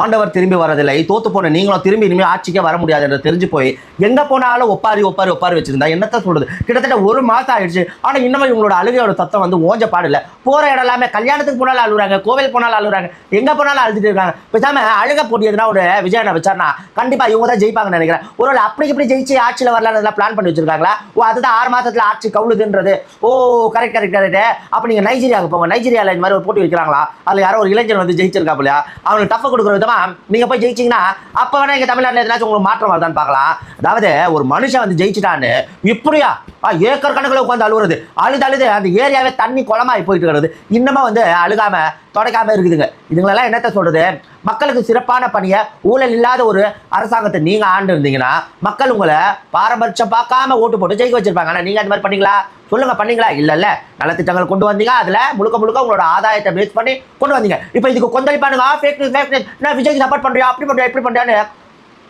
ஆண்டவர் திரும்பி வரதில்லை. தோத்து போன நீங்களும் திரும்பி இனிமேல் ஆட்சிக்கே வர முடியாது என்று தெரிஞ்சு போய் எங்க போனாலும் ஒப்பாரி வச்சிருந்தா என்னத்த சொல்றது? கிட்டத்தட்ட 1 மாசம் ஆயிடுச்சு. ஆனா இன்னமும் இவங்களோட அழுகையோட சத்தம் வந்து ஓஞ்ச பாடல. போற இடம் எல்லாமே கல்யாணத்துக்கு போனாலும் அழுகுறாங்க, கோவில் போனாலும் அழுகுறாங்க, எங்க போனாலும் அழுதுட்டு இருக்காங்க. பேசாம அழுக போட்டி எதுனா ஒரு விஜயனை வச்சாருன்னா கண்டிப்பா இவங்க தான் ஜெயிப்பாங்கன்னு நினைக்கிறேன். ஒருவேளை அப்படி இப்படி ஜெயிச்சு ஆட்சியில் வரலான்னு பிளான் பண்ணி வச்சிருக்காங்களா? ஓ, அதுதான் 6 மாசத்துல ஆட்சி கவுளுதுன்றது. ஓ, கரெக்ட். அப்ப நீங்க நைஜீரியாவுக்கு போங்க. நைஜீரியால இந்த மாதிரி ஒரு போட்டி வைக்கிறாங்களா? அதுல யாரோ ஒரு இளைஞர் வந்து ஜெயிச்சிருக்காப்லையா? அவங்களுக்கு டஃப் கொடுக்குற விதமா நீங்க போய் ஜெயிச்சீங்கன்னா அப்ப வேணா இங்க தமிழ்நாட்டில் எதனாச்சும் உங்களுக்கு மாற்றம் வருதான்னு பார்க்கலாம். அதாவது ஒரு மனுஷன் வந்து ஜெயிச்சுட்டான்னு இப்படியா ஏக்கர் கணக்கில் உட்காந்து அழுகுறது, அழுது அந்த ஏரியாவே தண்ணி குளமாகி போயிட்டு இருக்கிறது, இன்னமா வந்து அழுகாம தொடக்காம இருக்குதுங்க. இதுங்களெல்லாம் என்னத்த சொல்றது? மக்களுக்கு சிறப்பான பணியை, ஊழல் இல்லாத ஒரு அரசாங்கத்தை நீங்க ஆண்டு இருந்தீங்கன்னா மக்கள் உங்களை பாரபட்சம் பார்க்காம ஓட்டு போட்டு ஜெயிக்க வச்சிருப்பாங்க. ஆனா நீங்க அந்த மாதிரி பண்ணீங்களா? சொல்லுங்க, பண்ணீங்களா? இல்ல நலத்திட்டங்கள் கொண்டு வந்தீங்க, அதுல முழுக்க உங்களோட ஆதாயத்தை பேஸ் பண்ணி கொண்டு வந்தீங்க. இப்ப இதுக்கு கொந்தளிப்பானுங்க, விஜய்க்கு சப்போர்ட் பண்றியா, அப்படி பண்றியா, இப்படி பண்றியான்னு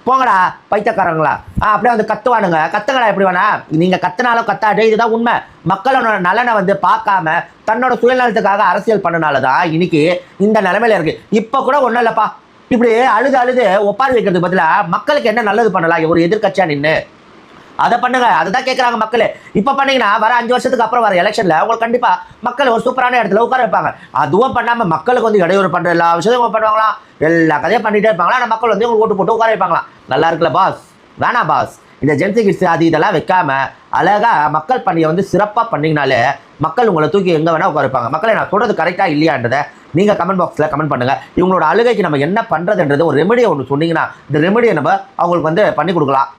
போங்கடா பைத்தியக்காரங்களா. அப்படியே வந்து கத்துவானுங்க, கத்துங்கடா எப்படி வேணா. நீங்க கத்துனாலும் கத்தாட்டே, இதுதான் உண்மை. மக்களோட நலனை வந்து பார்க்காம தன்னோட சுயநலத்துக்காக அரசியல் பண்ணனாலதான் இன்னைக்கு இந்த நிலைமையில இருக்கு. இப்ப கூட ஒண்ணும் இல்லப்பா, இப்படி அழுது ஒப்பாரி வைக்கிறதுக்கு பதிலா மக்களுக்கு என்ன நல்லது பண்ணலாம் ஒரு எதிர்கட்சியா நின்று அதை பண்ணுங்க. அதுதான் கேட்குறாங்க மக்கள். இப்போ பண்ணீங்கன்னா வர 5 வருஷத்துக்கு அப்புறம் வர எலெக்ஷனில் உங்களுக்கு கண்டிப்பாக மக்கள் ஒரு சூப்பரான இடத்துல உட்கார வைப்பாங்க. அதுவும் பண்ணாமல் மக்களுக்கு வந்து இடையூறு பண்ணுற எல்லா விஷயத்தையும் பண்ணுவாங்களாம், எல்லா கதையும் பண்ணிகிட்டே இருப்பாங்களா. ஆனால் மக்கள் வந்து உங்களுக்கு ஓட்டு போட்டு உட்கார வைப்பாங்களாம். நல்லா இருக்குல்ல பாஸ்? வேணா பாஸ், இந்த ஜென்சி கிட்ஸ் அது இதெல்லாம் வைக்காம அழகாக மக்கள் பணியை வந்து சிறப்பாக பண்ணிங்கனாலே மக்கள் உங்களை தூக்கி எங்கே வேணால் உட்கார வைப்பாங்க. மக்களை நான் சொல்கிறது கரெக்டாக இல்லையான்றதை நீங்கள் கமெண்ட் பாக்ஸில் கமெண்ட் பண்ணுங்கள். இவங்களோட அழுகைக்கு நம்ம என்ன பண்ணுறதுன்றது ஒரு ரெமெடியை ஒன்று சொன்னீங்கன்னா இந்த ரெமெடியை நம்ம அவங்களுக்கு வந்து பண்ணி கொடுக்கலாம்.